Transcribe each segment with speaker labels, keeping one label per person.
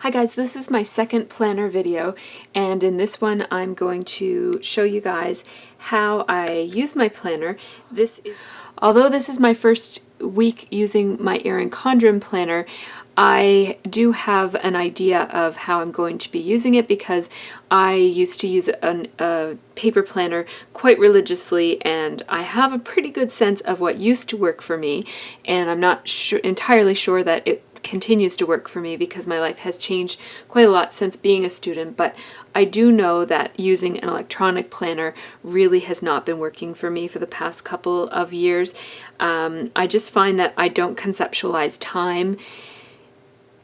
Speaker 1: Hi guys, this is my second planner video, and in this one I'm going to show you guys how I use my planner. Although this is my first week using my Erin Condren planner, I do have an idea of how I'm going to be using it because I used to use a paper planner quite religiously, and I have a pretty good sense of what used to work for me, and I'm not entirely sure that it continues to work for me because my life has changed quite a lot since being a student, but I do know that using an electronic planner really has not been working for me for the past couple of years. I just find that I don't conceptualize time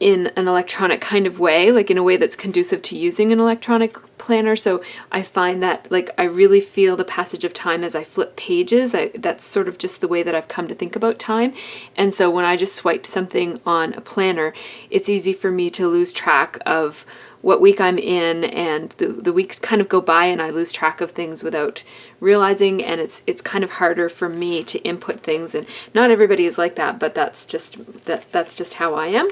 Speaker 1: in an electronic kind of way, like in a way that's conducive to using an electronic planner. So I find that I really feel the passage of time as I flip pages. That's sort of just the way that I've come to think about time. And so when I just swipe something on a planner, it's easy for me to lose track of what week I'm in, and the weeks kind of go by and I lose track of things without realizing, and it's kind of harder for me to input things, and not everybody is like that, but that's just how I am.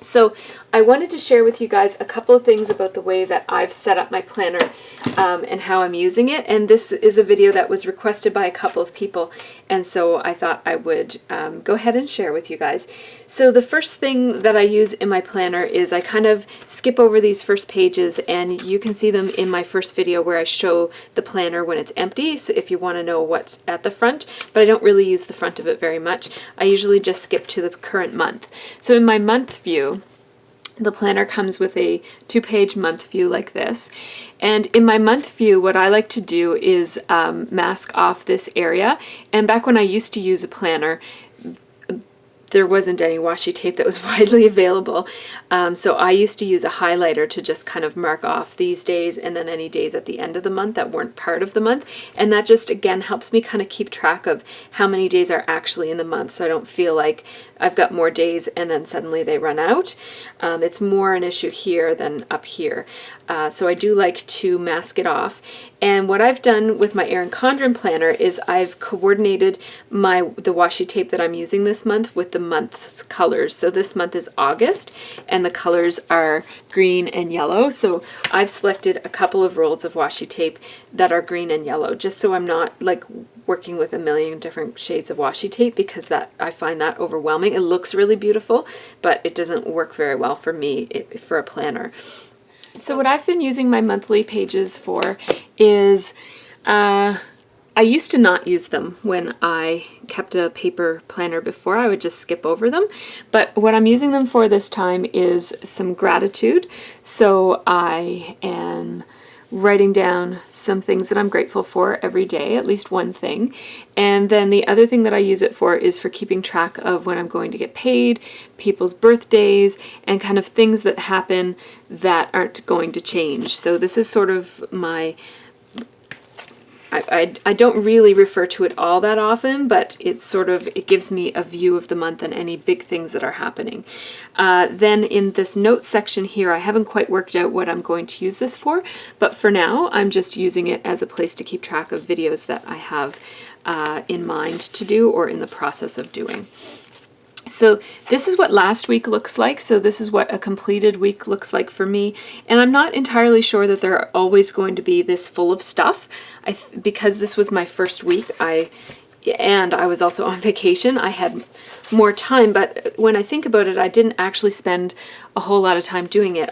Speaker 1: So I wanted to share with you guys a couple of things about the way that I've set up my planner and how I'm using it. And this is a video that was requested by a couple of people, and so I thought I would go ahead and share with you guys. So the first thing that I use in my planner is I kind of skip over these first pages, and you can see them in my first video where I show the planner when it's empty, so if you want to know what's at the front, but I don't really use the front of it very much. I usually just skip to the current month. So in my month view, the planner comes with a 2-page month view like this. And in my month view, what I like to do is mask off this area. And back when I used to use a planner, there wasn't any washi tape that was widely available. So I used to use a highlighter to just kind of mark off these days and then any days at the end of the month that weren't part of the month. And that just, again, helps me kind of keep track of how many days are actually in the month, so I don't feel like I've got more days and then suddenly they run out. It's more an issue here than up here. So I do like to mask it off. And what I've done with my Erin Condren planner is I've coordinated the washi tape that I'm using this month with the month's colors. So this month is August, and the colors are green and yellow. So I've selected a couple of rolls of washi tape that are green and yellow, just so I'm not working with a million different shades of washi tape, because I find that overwhelming. It looks really beautiful, but it doesn't work very well for me for a planner. So what I've been using my monthly pages for is, I used to not use them when I kept a paper planner before. I would just skip over them. But what I'm using them for this time is some gratitude. So I am writing down some things that I'm grateful for every day, at least one thing. And then the other thing that I use it for is for keeping track of when I'm going to get paid, people's birthdays, and kind of things that happen that aren't going to change. So this is sort of my I don't really refer to it all that often, but it gives me a view of the month and any big things that are happening. Then in this notes section here, I haven't quite worked out what I'm going to use this for, but for now I'm just using it as a place to keep track of videos that I have in mind to do or in the process of doing. So this is what last week looks like. So this is what a completed week looks like for me. And I'm not entirely sure that they're always going to be this full of stuff. Because this was my first week, and I was also on vacation, I had more time. But when I think about it, I didn't actually spend a whole lot of time doing it.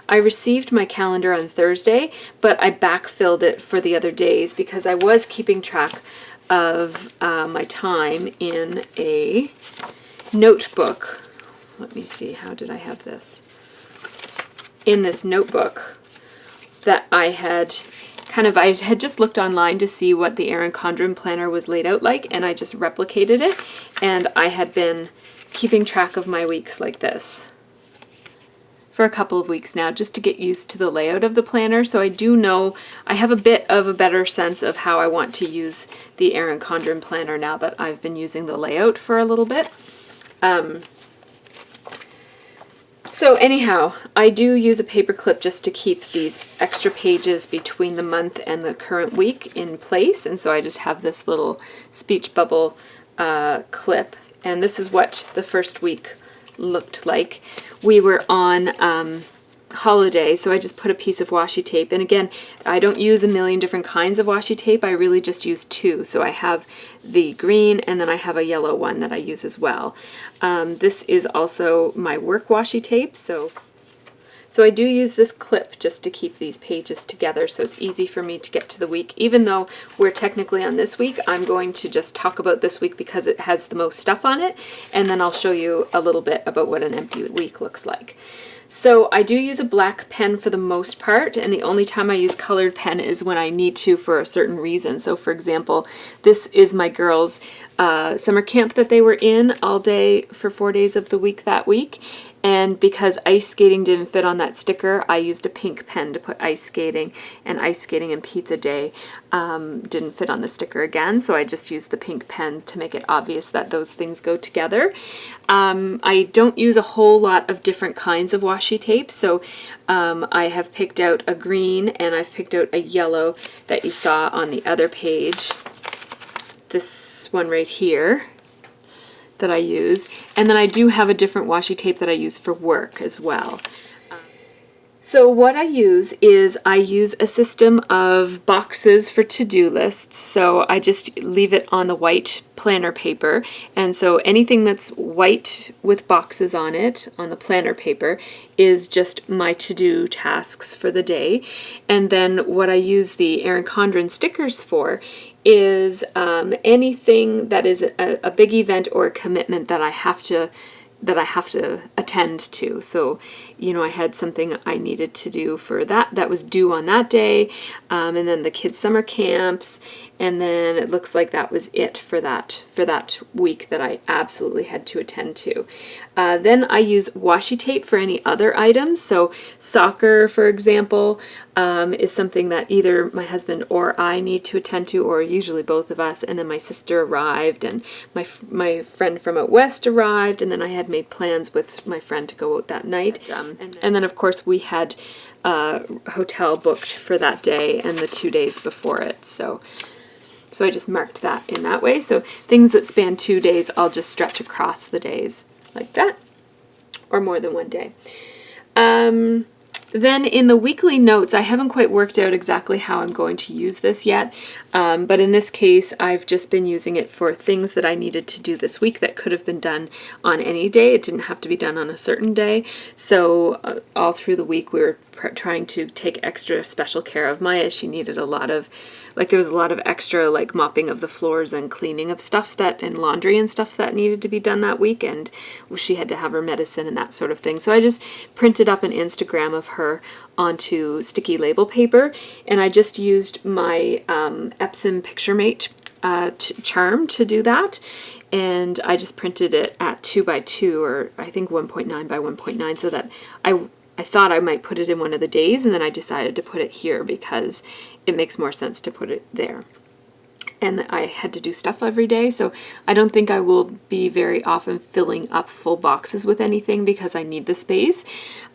Speaker 1: I received my calendar on Thursday, but I backfilled it for the other days because I was keeping track of my time in a notebook. Let me see, how did I have this? In this notebook that I had just looked online to see what the Erin Condren planner was laid out like, and I just replicated it, and I had been keeping track of my weeks like this for a couple of weeks now, just to get used to the layout of the planner. So I do know I have a bit of a better sense of how I want to use the Erin Condren planner now that I've been using the layout for a little bit. So anyhow, I do use a paper clip just to keep these extra pages between the month and the current week in place, and so I just have this little speech bubble clip, and this is what the first week looked like. We were on holiday, so I just put a piece of washi tape, and again, I don't use a million different kinds of washi tape, I really just use two. So I have the green and then I have a yellow one that I use as well. This is also my work washi tape, so I do use this clip just to keep these pages together, so it's easy for me to get to the week. Even though we're technically on this week, I'm going to just talk about this week because it has the most stuff on it, and then I'll show you a little bit about what an empty week looks like. So I do use a black pen for the most part, and the only time I use colored pen is when I need to for a certain reason. So for example, this is my girls' summer camp that they were in all day for 4 days of the week that week. And because ice skating didn't fit on that sticker, I used a pink pen to put ice skating and pizza day didn't fit on the sticker again. So I just used the pink pen to make it obvious that those things go together. I don't use a whole lot of different kinds of washi tape. So I have picked out a green and I've picked out a yellow that you saw on the other page. This one right here that I use, and then I do have a different washi tape that I use for work as well. So what I use is I use a system of boxes for to-do lists. So I just leave it on the white planner paper, and so anything that's white with boxes on it on the planner paper is just my to-do tasks for the day. And then what I use the Erin Condren stickers for is anything that is a big event or a commitment that I have to attend to. So, you know, I had something I needed to do for that was due on that day, and then the kids' summer camps, and then it looks like that was it for that week that I absolutely had to attend to. Then I use washi tape for any other items. So soccer, for example, is something that either my husband or I need to attend to, or usually both of us. And then my sister arrived, and my friend from out west arrived, and then I had made plans with my friend to go out that night. And then of course we had a hotel booked for that day and the 2 days before it. So I just marked that in that way. So things that span 2 days, I'll just stretch across the days like that, or more than one day. Then in the weekly notes, I haven't quite worked out exactly how I'm going to use this yet, but in this case, I've just been using it for things that I needed to do this week that could have been done on any day. It didn't have to be done on a certain day. So all through the week, we were trying to take extra special care of Maya. She needed a lot of, there was a lot of extra mopping of the floors and cleaning of stuff and laundry and stuff that needed to be done that week, and she had to have her medicine and that sort of thing. So I just printed up an Instagram of her onto sticky label paper, and I just used my Epsom Picturemate charm to do that, and I just printed it at 2 by 2, or I think 1.9 by 1.9, so that I thought I might put it in one of the days, and then I decided to put it here because it makes more sense to put it there. And I had to do stuff every day, so I don't think I will be very often filling up full boxes with anything because I need the space,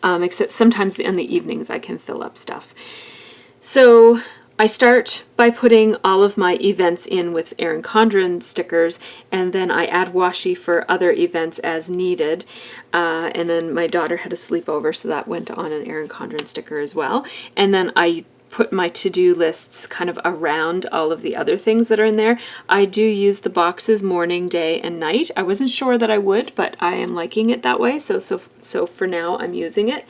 Speaker 1: except sometimes in the evenings I can fill up stuff. So I start by putting all of my events in with Erin Condren stickers, and then I add washi for other events as needed. And then my daughter had a sleepover, so that went on an Erin Condren sticker as well. And then I put my to-do lists kind of around all of the other things that are in there. I do use the boxes morning, day, and night. I wasn't sure that I would, but I am liking it that way, so for now I'm using it.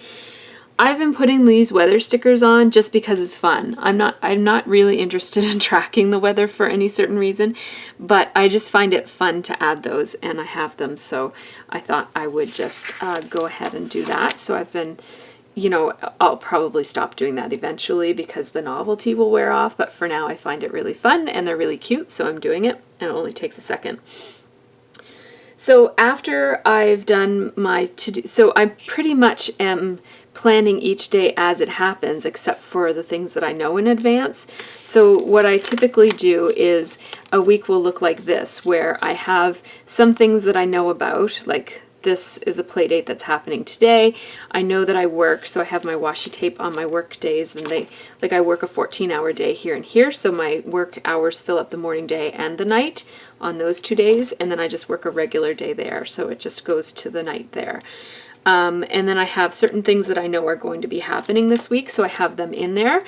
Speaker 1: I've been putting these weather stickers on just because it's fun. I'm not really interested in tracking the weather for any certain reason, but I just find it fun to add those, and I have them, so I thought I would just go ahead and do that. So I've been, I'll probably stop doing that eventually because the novelty will wear off, but for now I find it really fun and they're really cute, so I'm doing it, and it only takes a second. So after I've done my to-do, so I pretty much am planning each day as it happens, except for the things that I know in advance. So what I typically do is a week will look like this, where I have some things that I know about, like this is a play date that's happening today. I know that I work, so I have my washi tape on my work days, and I work a 14-hour day here and here, so my work hours fill up the morning day and the night on those 2 days, and then I just work a regular day there, so it just goes to the night there. And then I have certain things that I know are going to be happening this week, so I have them in there.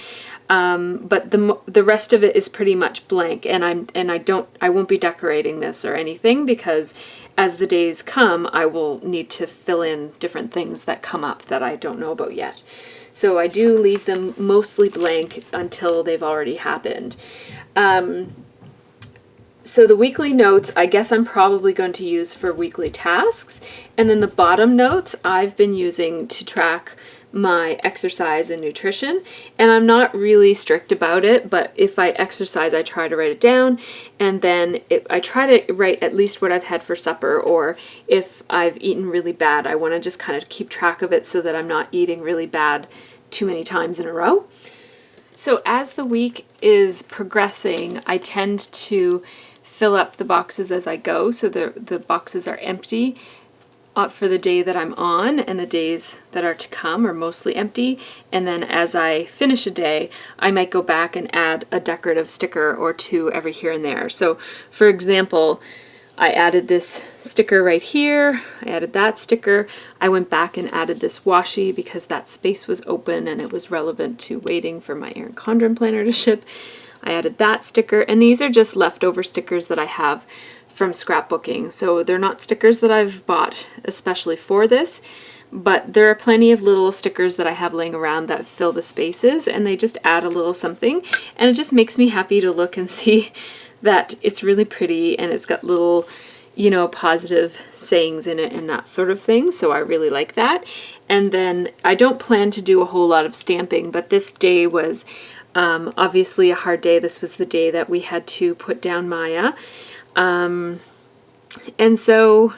Speaker 1: But the rest of it is pretty much blank, and I won't be decorating this or anything, because as the days come, I will need to fill in different things that come up that I don't know about yet. So I do leave them mostly blank until they've already happened. So the weekly notes, I guess I'm probably going to use for weekly tasks. And then the bottom notes I've been using to track my exercise and nutrition. And I'm not really strict about it, but if I exercise, I try to write it down. And then I try to write at least what I've had for supper, or if I've eaten really bad, I want to just kind of keep track of it so that I'm not eating really bad too many times in a row. So as the week is progressing, I tend to fill up the boxes as I go, so the boxes are empty for the day that I'm on, and the days that are to come are mostly empty. And then as I finish a day, I might go back and add a decorative sticker or two every here and there. So for example, I added this sticker right here, I added that sticker, I went back and added this washi because that space was open and it was relevant to waiting for my Erin Condren planner to ship. I added that sticker, and these are just leftover stickers that I have from scrapbooking. So they're not stickers that I've bought especially for this, but there are plenty of little stickers that I have laying around that fill the spaces, and they just add a little something, and it just makes me happy to look and see that it's really pretty, and it's got little, you know, positive sayings in it and that sort of thing. So I really like that. And then I don't plan to do a whole lot of stamping, but this day was obviously a hard day. This was the day that we had to put down Maya. And so,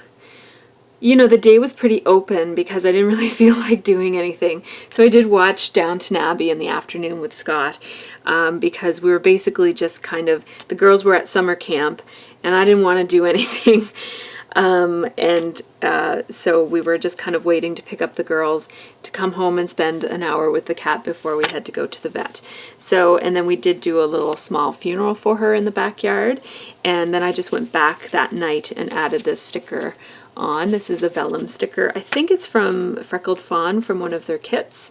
Speaker 1: you know, the day was pretty open because I didn't really feel like doing anything. So I did watch Downton Abbey in the afternoon with Scott, because we were basically just kind of, the girls were at summer camp and I didn't want to do anything. So we were just kind of waiting to pick up the girls to come home and spend an hour with the cat before we had to go to the vet. So, and then we did do a little small funeral for her in the backyard. And then I just went back that night and added this sticker on. This is a vellum sticker. I think it's from Freckled Fawn, from one of their kits.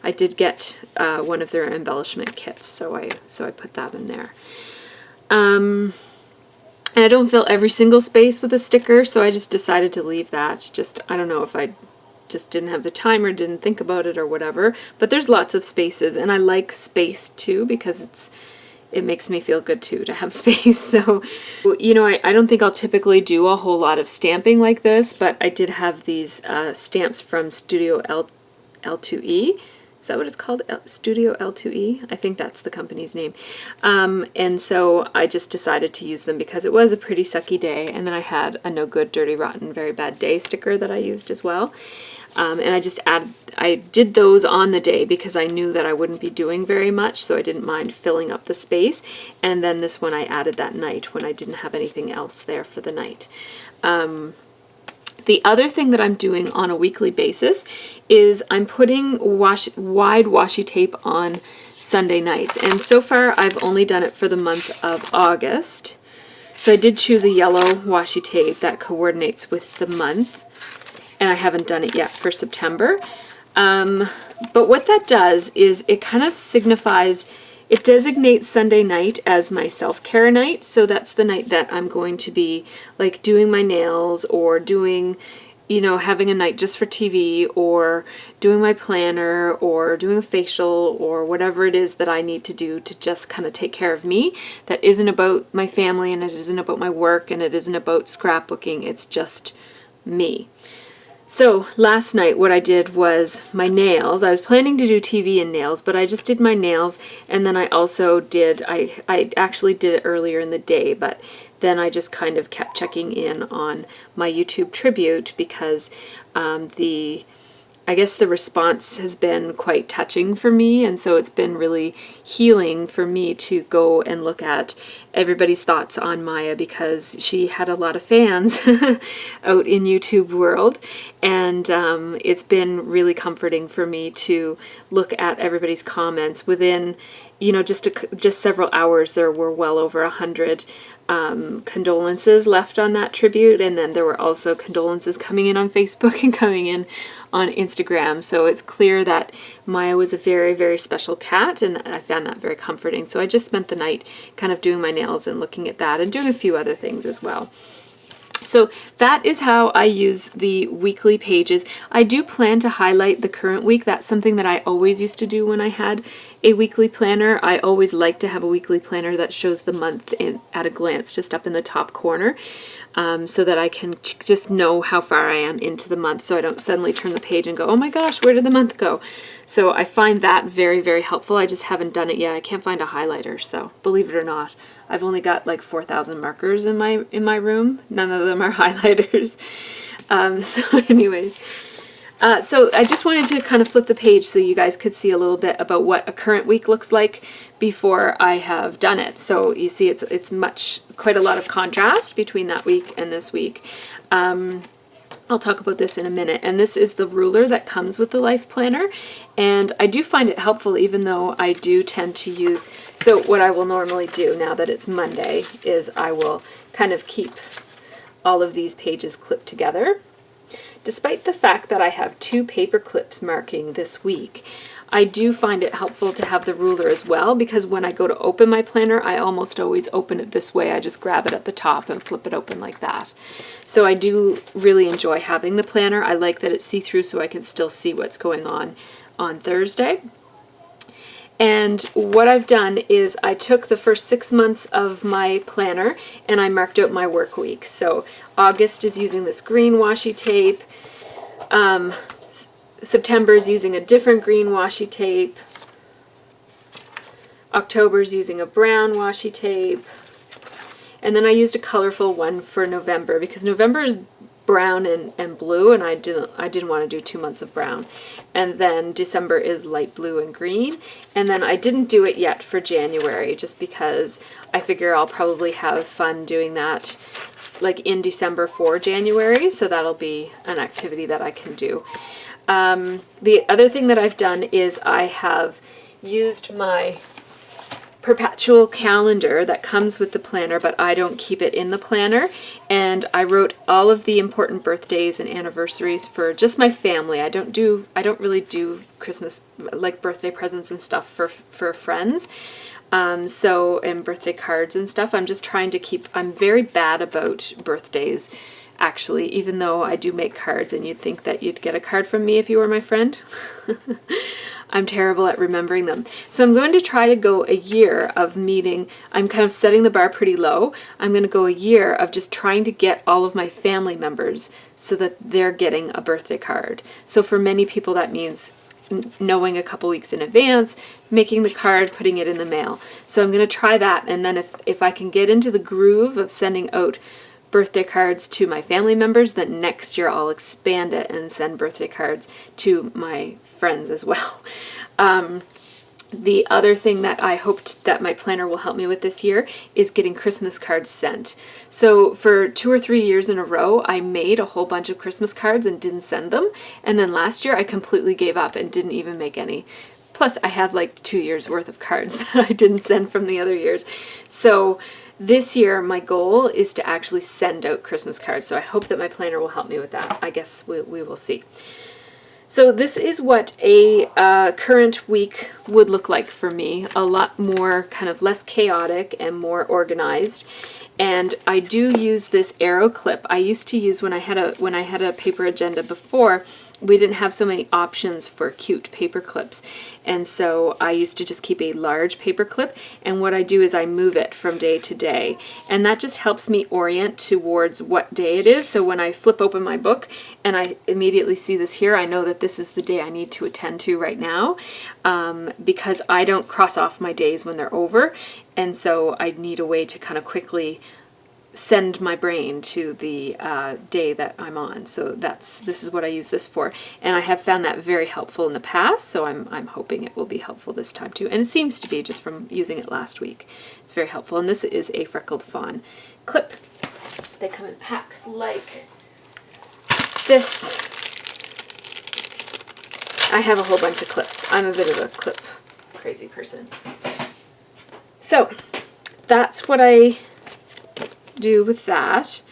Speaker 1: I did get one of their embellishment kits, so I put that in there. And I don't fill every single space with a sticker, so I just decided to leave that. I don't know if I just didn't have the time or didn't think about it or whatever, but there's lots of spaces, and I like space too because it makes me feel good too to have space. So, you know, I don't think I'll typically do a whole lot of stamping like this, but I did have these stamps from Studio L2E. Is that what it's called? Studio L2E? I think that's the company's name. And so I just decided to use them because it was a pretty sucky day. And then I had a no good, dirty, rotten, very bad day sticker that I used as well. And I did those on the day because I knew that I wouldn't be doing very much, so I didn't mind filling up the space. And then this one I added that night when I didn't have anything else there for the night. The other thing that I'm doing on a weekly basis is I'm putting wide washi tape on Sunday nights. And so far I've only done it for the month of August. So I did choose a yellow washi tape that coordinates with the month. And I haven't done it yet for September. But what that does is it kind of signifies, it designates Sunday night as my self-care night. So that's the night that I'm going to be like doing my nails or doing, you know, having a night just for TV or doing my planner or doing a facial or whatever it is that I need to do to just kind of take care of me. That isn't about my family, and it isn't about my work, and it isn't about scrapbooking. It's just me. So last night what I did was my nails. I was planning to do TV and nails, but I just did my nails, and then I also did, I actually did it earlier in the day, but then I just kind of kept checking in on my YouTube tribute because the I guess the response has been quite touching for me, and so it's been really healing for me to go and look at everybody's thoughts on Maya, because she had a lot of fans out in YouTube world, and it's been really comforting for me to look at everybody's comments. Within, you know, just several hours, there were well over 100 condolences left on that tribute, and then there were also condolences coming in on Facebook and coming in on Instagram. So it's clear that Maya was a very, very special cat, and I found that very comforting. So I just spent the night kind of doing my nails and looking at that and doing a few other things as well. So that is how I use the weekly pages. I do plan to highlight the current week. That's something that I always used to do when I had a weekly planner. I always like to have a weekly planner that shows the month at a glance, just up in the top corner, so that I can just know how far I am into the month, so I don't suddenly turn the page and go, oh my gosh, where did the month go? So I find that very, very helpful. I just haven't done it yet. I can't find a highlighter, so believe it or not, I've only got like 4,000 markers in my room. None of them are highlighters. So anyways, so I just wanted to kind of flip the page so you guys could see a little bit about what a current week looks like before I have done it. So you see it's quite a lot of contrast between that week and this week. I'll talk about this in a minute. And this is the ruler that comes with the Life Planner. And I do find it helpful, even though I do tend to use, so what I will normally do now that it's Monday is I will kind of keep all of these pages clipped together. Despite the fact that I have 2 paper clips marking this week, I do find it helpful to have the ruler as well, because when I go to open my planner, I almost always open it this way. I just grab it at the top and flip it open like that. So I do really enjoy having the planner. I like that it's see-through so I can still see what's going on Thursday. And what I've done is I took the first 6 months of my planner and I marked out my work week. So August is using this green washi tape. September is using a different green washi tape. October is using a brown washi tape. And then I used a colorful one for November, because November is brown and blue, and I didn't want to do 2 months of brown. And then December is light blue and green. And then I didn't do it yet for January, just because I figure I'll probably have fun doing that like in December for January, so that'll be an activity that I can do. The other thing that I've done is I have used my perpetual calendar that comes with the planner, but I don't keep it in the planner, and I wrote all of the important birthdays and anniversaries for just my family. I don't really do Christmas, like birthday presents and stuff for friends. And birthday cards and stuff. I'm just trying to keep, I'm very bad about birthdays, actually, even though I do make cards, and you'd think that you'd get a card from me if you were my friend. I'm terrible at remembering them. So I'm going to try to go a year of meeting. I'm kind of setting the bar pretty low. I'm going to go a year of just trying to get all of my family members so that they're getting a birthday card. So for many people that means knowing a couple weeks in advance, making the card, putting it in the mail. So I'm going to try that, and then if I can get into the groove of sending out birthday cards to my family members, then next year I'll expand it and send birthday cards to my friends as well. The other thing that I hoped that my planner will help me with this year is getting Christmas cards sent. So for 2 or 3 years in a row, I made a whole bunch of Christmas cards and didn't send them. And then last year I completely gave up and didn't even make any. Plus I have like 2 years worth of cards that I didn't send from the other years. So this year my goal is to actually send out Christmas cards. So I hope that my planner will help me with that. I guess we will see. So this is what a current week would look like for me. A lot more, kind of less chaotic and more organized. And I do use this arrow clip. I used to use, when I had a paper agenda before, we didn't have so many options for cute paper clips. And so I used to just keep a large paper clip, and what I do is I move it from day to day. And that just helps me orient towards what day it is. So when I flip open my book and I immediately see this here, I know that this is the day I need to attend to right now, because I don't cross off my days when they're over. And so I need a way to kind of quickly send my brain to the day that I'm on. So this is what I use this for, and I have found that very helpful in the past, so I'm hoping it will be helpful this time too, and it seems to be just from using it last week. It's very helpful. And this is a Freckled Fawn clip. They come in packs like this. I have a whole bunch of clips. I'm a bit of a clip crazy person. So that's what I do with that.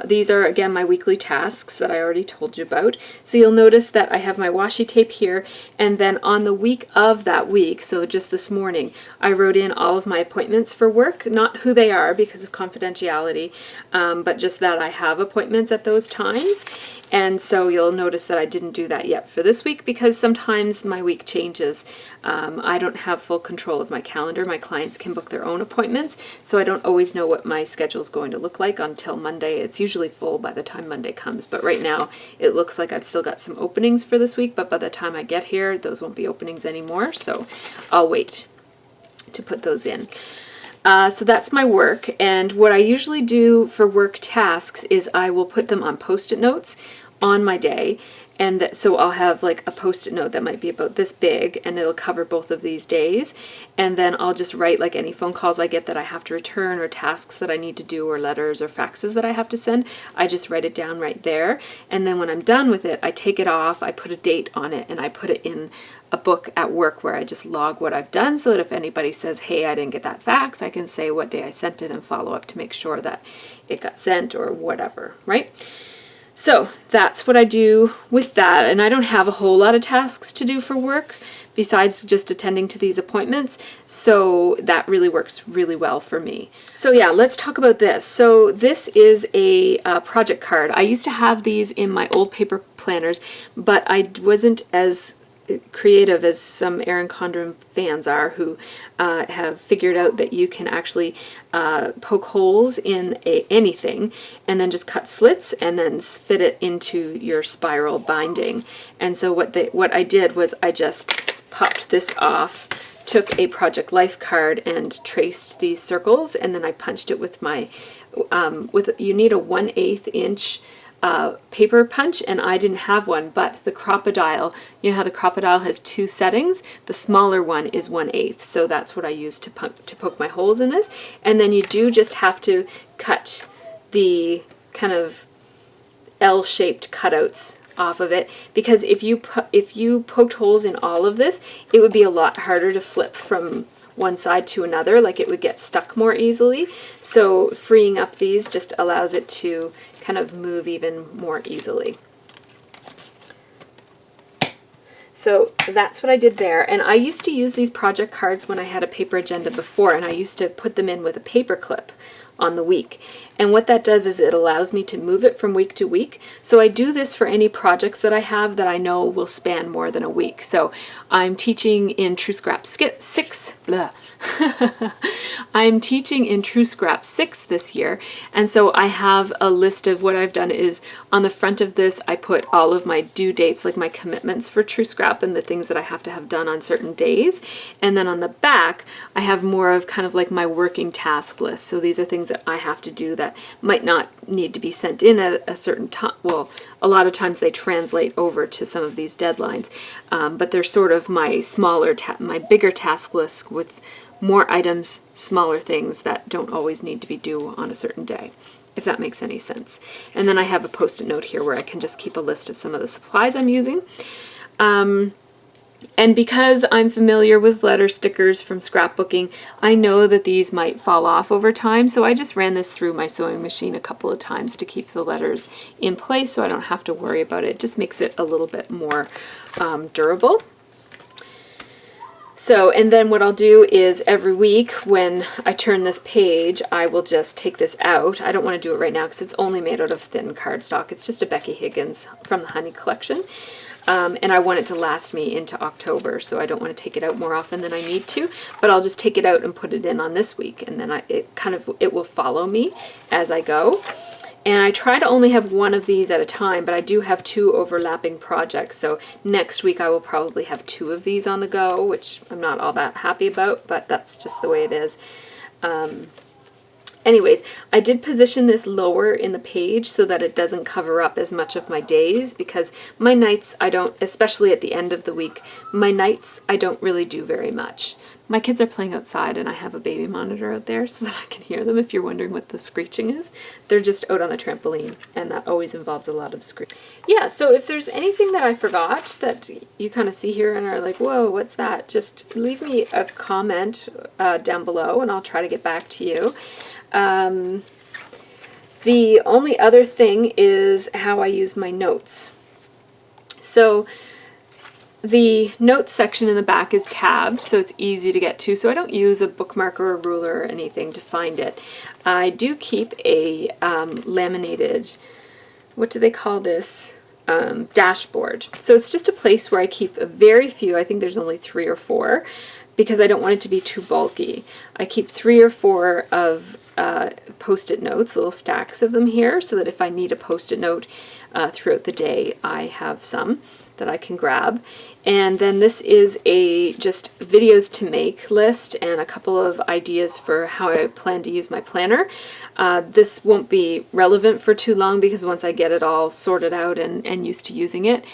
Speaker 1: These are, again, my weekly tasks that I already told you about. So you'll notice that I have my washi tape here, and then on the week of that week, so just this morning, I wrote in all of my appointments for work, not who they are because of confidentiality, but just that I have appointments at those times. And so you'll notice that I didn't do that yet for this week because sometimes my week changes. I don't have full control of my calendar. My clients can book their own appointments, so I don't always know what my schedule is going to look like until Monday. It's usually full by the time Monday comes, but right now it looks like I've still got some openings for this week, but by the time I get here, those won't be openings anymore, so I'll wait to put those in. So that's my work, and what I usually do for work tasks is I will put them on Post-it notes on my day, and so I'll have like a Post-it note that might be about this big, and it'll cover both of these days, and then I'll just write like any phone calls I get that I have to return, or tasks that I need to do, or letters or faxes that I have to send. I just write it down right there, and then when I'm done with it, I take it off, I put a date on it, and I put it in a book at work where I just log what I've done, so that if anybody says, hey, I didn't get that fax, I can say what day I sent it and follow up to make sure that it got sent or whatever, right? So that's what I do with that, and I don't have a whole lot of tasks to do for work besides just attending to these appointments, so that really works really well for me. So yeah, let's talk about this. So this is a project card. I used to have these in my old paper planners, but I wasn't as creative as some Erin Condren fans are, who have figured out that you can actually poke holes in anything and then just cut slits and then fit it into your spiral binding. And so what I did was I just popped this off, took a Project Life card and traced these circles, and then I punched it with my you need a 1/8 inch paper punch, and I didn't have one, but the Crocodile, you know how the Crocodile has two settings? The smaller one is 1/8, so that's what I used to poke my holes in this. And then you do just have to cut the kind of L-shaped cutouts off of it, because if you poked holes in all of this, it would be a lot harder to flip from one side to another, like it would get stuck more easily. So freeing up these just allows it to kind of move even more easily. So that's what I did there, and I used to use these project cards when I had a paper agenda before, and I used to put them in with a paper clip on the week. And what that does is it allows me to move it from week to week. So I do this for any projects that I have that I know will span more than a week. So I'm teaching in True Scrap 6. I'm teaching in True Scrap 6 this year, and so I have a list of what I've done is on the front of this I put all of my due dates, like my commitments for True Scrap and the things that I have to have done on certain days, and then on the back I have more of kind of like my working task list. So these are things that I have to do that might not need to be sent in at a certain time. Well, a lot of times they translate over to some of these deadlines, but they're sort of my my bigger task list with more items, smaller things that don't always need to be due on a certain day, if that makes any sense. And then I have a Post-it note here where I can just keep a list of some of the supplies I'm using. And because I'm familiar with letter stickers from scrapbooking, I know that these might fall off over time, so I just ran this through my sewing machine a couple of times to keep the letters in place so I don't have to worry about it. It just makes it a little bit more durable. So, and then what I'll do is every week when I turn this page, I will just take this out. I don't want to do it right now because it's only made out of thin cardstock. It's just a Becky Higgins from the Honey collection. And I want it to last me into October, so I don't want to take it out more often than I need to, but I'll just take it out and put it in on this week, and then it will follow me as I go. And I try to only have one of these at a time, but I do have 2 overlapping projects, so next week I will probably have 2 of these on the go, which I'm not all that happy about, but that's just the way it is. Anyways, I did position this lower in the page so that it doesn't cover up as much of my days, because my nights I don't, especially at the end of the week, my nights I don't really do very much. My kids are playing outside and I have a baby monitor out there so that I can hear them, if you're wondering what the screeching is. They're just out on the trampoline, and that always involves a lot of screeching. Yeah, so if there's anything that I forgot that you kind of see here and are like, whoa, what's that? Just leave me a comment down below and I'll try to get back to you. The only other thing is how I use my notes. So the notes section in the back is tabbed, so it's easy to get to, so I don't use a bookmark or a ruler or anything to find it. I do keep a laminated, what do they call this? Dashboard. So it's just a place where I keep a very few, I think there's only 3 or 4, because I don't want it to be too bulky. I keep 3 or 4 of post-it notes, little stacks of them here, so that if I need a post-it note throughout the day, I have some that I can grab. And then this is a just videos to make list and a couple of ideas for how I plan to use my planner. This won't be relevant for too long, because once I get it all sorted out and used to using it,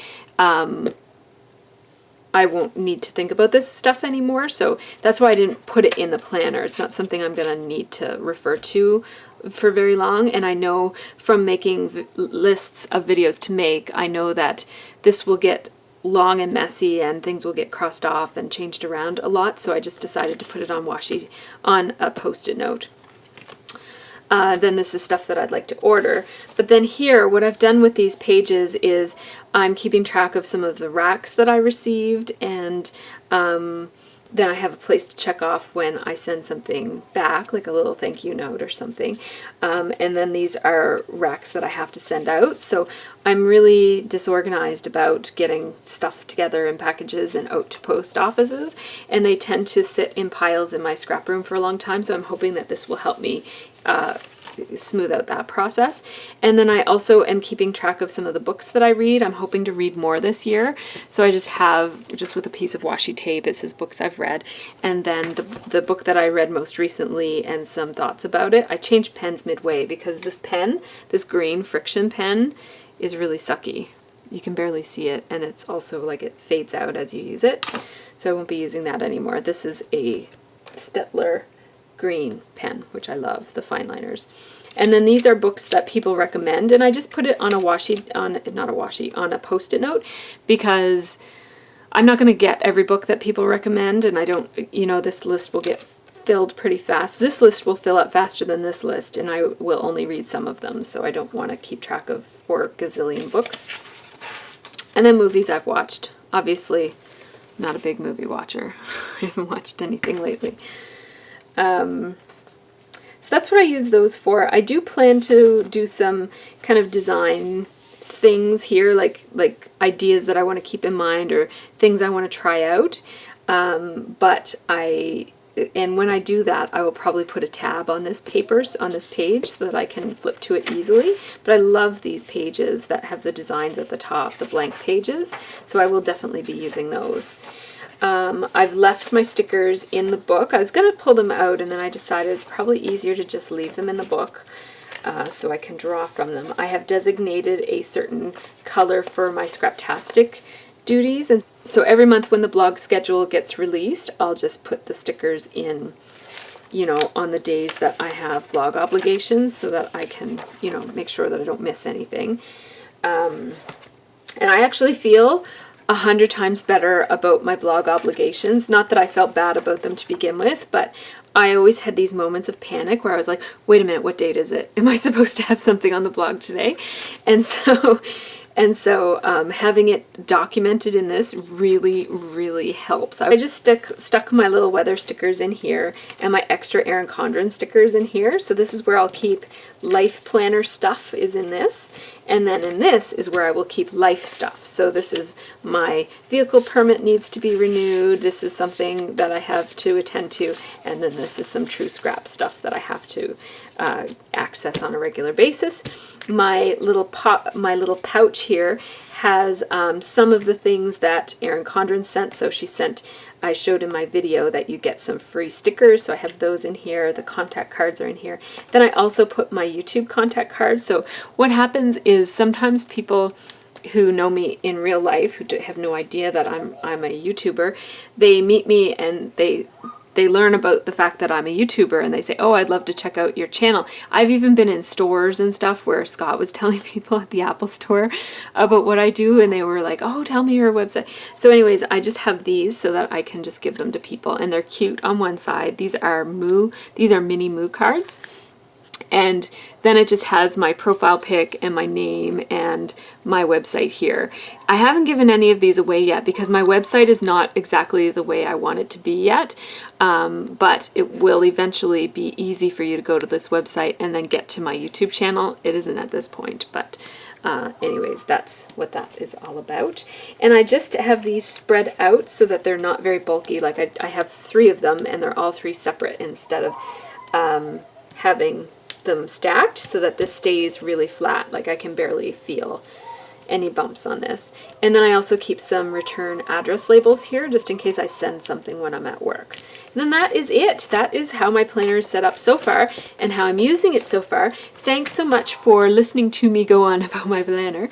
Speaker 1: I won't need to think about this stuff anymore, so that's why I didn't put it in the planner. It's not something I'm going to need to refer to for very long, and I know from making lists of videos to make, I know that this will get long and messy and things will get crossed off and changed around a lot, so I just decided to put it on a post-it note. Then this is stuff that I'd like to order. But then here, what I've done with these pages is I'm keeping track of some of the racks that I received, and then I have a place to check off when I send something back, like a little thank you note or something. And then these are racks that I have to send out. So I'm really disorganized about getting stuff together in packages and out to post offices, and they tend to sit in piles in my scrap room for a long time, so I'm hoping that this will help me smooth out that process. And then I also am keeping track of some of the books that I read. I'm hoping to read more this year, so I just have, just with a piece of washi tape, it says books I've read, and then the book that I read most recently and some thoughts about it. I changed pens midway because this pen, this green friction pen, is really sucky. You can barely see it, and it's also like it fades out as you use it, so I won't be using that anymore. This is a Stettler green pen, which I love, the fine liners. And then these are books that people recommend, and I just put it on a on a post-it note, because I'm not going to get every book that people recommend, and I don't, you know, this list will get filled pretty fast. This list will fill up faster than this list, and I will only read some of them, so I don't want to keep track of 4 gazillion books. And then movies I've watched. Obviously, not a big movie watcher. I haven't watched anything lately. So that's what I use those for. I do plan to do some kind of design things here, like ideas that I want to keep in mind or things I want to try out. And when I do that, I will probably put a tab on this on this page so that I can flip to it easily. But I love these pages that have the designs at the top, the blank pages, so I will definitely be using those. I've left my stickers in the book. I was going to pull them out, and then I decided it's probably easier to just leave them in the book so I can draw from them. I have designated a certain color for my Scraptastic duties, and so every month when the blog schedule gets released, I'll just put the stickers in, you know, on the days that I have blog obligations, so that I can, you know, make sure that I don't miss anything. And I actually feel 100 times better about my blog obligations. Not that I felt bad about them to begin with, but I always had these moments of panic where I was like, wait a minute, what date is it? Am I supposed to have something on the blog today? And so having it documented in this really, really helps. I just stuck my little weather stickers in here and my extra Erin Condren stickers in here. So this is where I'll keep life planner stuff, is in this. And then in this is where I will keep life stuff. So this is my vehicle permit needs to be renewed. This is something that I have to attend to. And then this is some true scrap stuff that I have to access on a regular basis. My little pouch here has some of the things that Erin Condren sent. So I showed in my video that you get some free stickers, so I have those in here. The contact cards are in here. Then I also put my YouTube contact cards. So what happens is sometimes people who know me in real life, who have no idea that I'm a YouTuber, they meet me and they learn about the fact that I'm a YouTuber, and they say, oh, I'd love to check out your channel. I've even been in stores and stuff where Scott was telling people at the Apple store about what I do, and they were like, oh, tell me your website. So anyways, I just have these so that I can just give them to people, and they're cute on one side. These are mini Moo cards. And then it just has my profile pic and my name and my website here. I haven't given any of these away yet because my website is not exactly the way I want it to be yet, but it will eventually be easy for you to go to this website and then get to my YouTube channel. It isn't at this point, but anyways, that's what that is all about. And I just have these spread out so that they're not very bulky. Like I have 3 of them, and they're all 3 separate instead of having them stacked, so that this stays really flat. Like I can barely feel any bumps on this. And then I also keep some return address labels here just in case I send something when I'm at work. And then that is it. That is how my planner is set up so far and how I'm using it so far. Thanks so much for listening to me go on about my planner.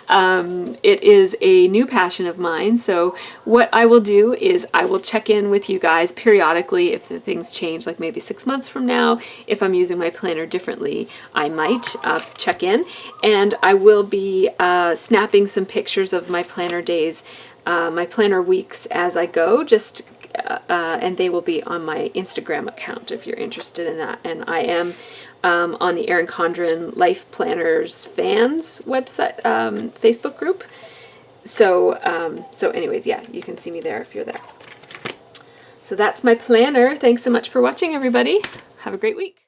Speaker 1: It is a new passion of mine, so what I will do is I will check in with you guys periodically if the things change, like maybe 6 months from now. If I'm using my planner differently, I might check in, and I will be snapping some pictures of my planner days, my planner weeks as I go, and they will be on my Instagram account if you're interested in that. And I am on the Erin Condren Life Planners fans website, Facebook group. So anyways, yeah, you can see me there if you're there. So that's my planner. Thanks so much for watching, everybody. Have a great week.